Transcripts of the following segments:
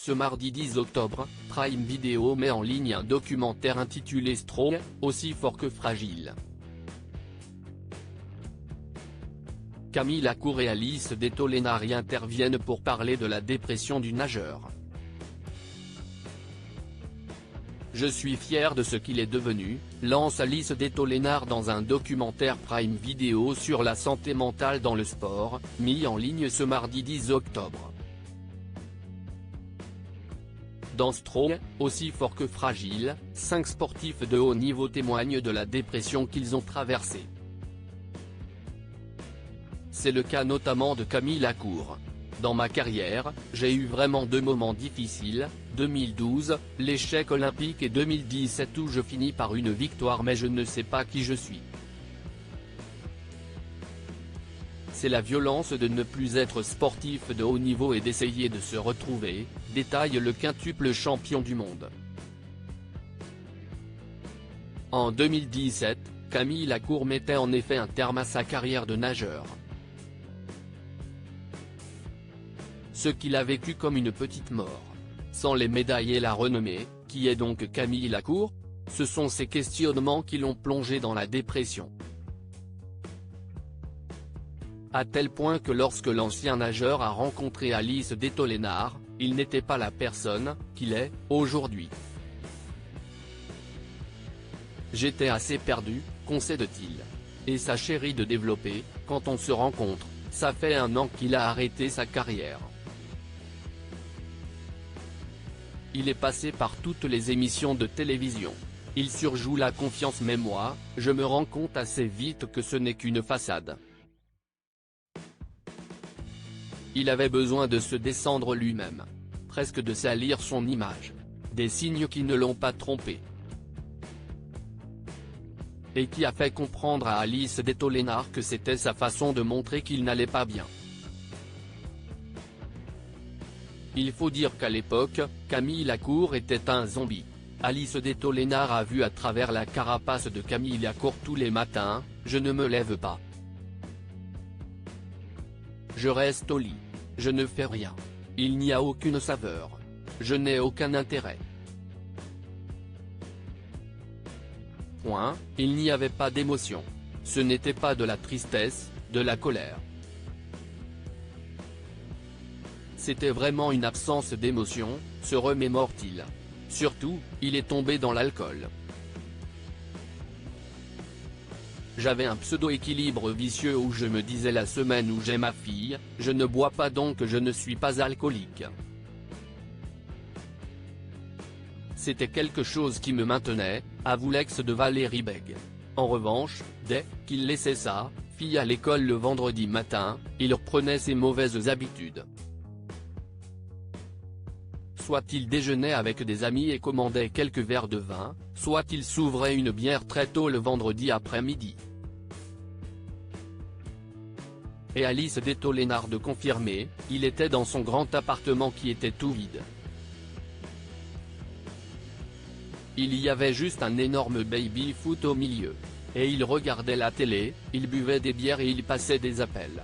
Ce mardi 10 octobre, Prime Video met en ligne un documentaire intitulé Strong, aussi fort que fragile. Camille Lacour et Alice Detolena y interviennent pour parler de la dépression du nageur. Je suis fier de ce qu'il est devenu, lance Alice Detolena dans un documentaire Prime Video sur la santé mentale dans le sport, mis en ligne ce mardi 10 octobre. Dans Strong, aussi fort que fragile, 5 sportifs de haut niveau témoignent de la dépression qu'ils ont traversée. C'est le cas notamment de Camille Lacour. Dans ma carrière, j'ai eu vraiment 2 moments difficiles, 2012, l'échec olympique et 2017 où je finis par une victoire mais je ne sais pas qui je suis. C'est la violence de ne plus être sportif de haut niveau et d'essayer de se retrouver, détaille le quintuple champion du monde. En 2017, Camille Lacour mettait en effet un terme à sa carrière de nageur. Ce qu'il a vécu comme une petite mort. Sans les médailles et la renommée, qui est donc Camille Lacour? Ce sont ces questionnements qui l'ont plongé dans la dépression. À tel point que lorsque l'ancien nageur a rencontré Alice Detolena, il n'était pas la personne qu'il est aujourd'hui. J'étais assez perdu, concède-t-il. Et sa chérie de développer, quand on se rencontre, ça fait 1 an qu'il a arrêté sa carrière. Il est passé par toutes les émissions de télévision. Il surjoue la confiance mais moi, je me rends compte assez vite que ce n'est qu'une façade. Il avait besoin de se descendre lui-même. Presque de salir son image. Des signes qui ne l'ont pas trompé. Et qui a fait comprendre à Alice Detolena que c'était sa façon de montrer qu'il n'allait pas bien. Il faut dire qu'à l'époque, Camille Lacour était un zombie. Alice Detolena a vu à travers la carapace de Camille Lacour tous les matins, je ne me lève pas. Je reste au lit. Je ne fais rien. Il n'y a aucune saveur. Je n'ai aucun intérêt. Point, il n'y avait pas d'émotion. Ce n'était pas de la tristesse, de la colère. C'était vraiment une absence d'émotion, se remémore-t-il. Surtout, il est tombé dans l'alcool. J'avais un pseudo-équilibre vicieux où je me disais la semaine où j'ai ma fille, je ne bois pas donc je ne suis pas alcoolique. C'était quelque chose qui me maintenait, avoue l'ex de Valérie Beg. En revanche, dès qu'il laissait sa fille à l'école le vendredi matin, il reprenait ses mauvaises habitudes. Soit il déjeunait avec des amis et commandait quelques verres de vin, soit il s'ouvrait une bière très tôt le vendredi après-midi. Et Alice Detolena de confirmer, il était dans son grand appartement qui était tout vide. Il y avait juste un énorme baby-foot au milieu. Et il regardait la télé, il buvait des bières et il passait des appels.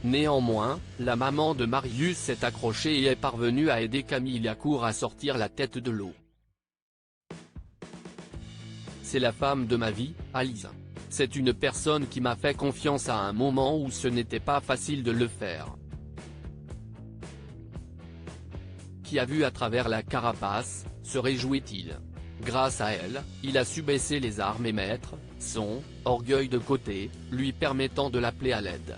Néanmoins, la maman de Marius s'est accrochée et est parvenue à aider Camille Lacour à sortir la tête de l'eau. C'est la femme de ma vie, Alice. C'est une personne qui m'a fait confiance à un moment où ce n'était pas facile de le faire. Qui a vu à travers la carapace, se réjouit-il. Grâce à elle, il a su baisser les armes et mettre son orgueil de côté, lui permettant de l'appeler à l'aide.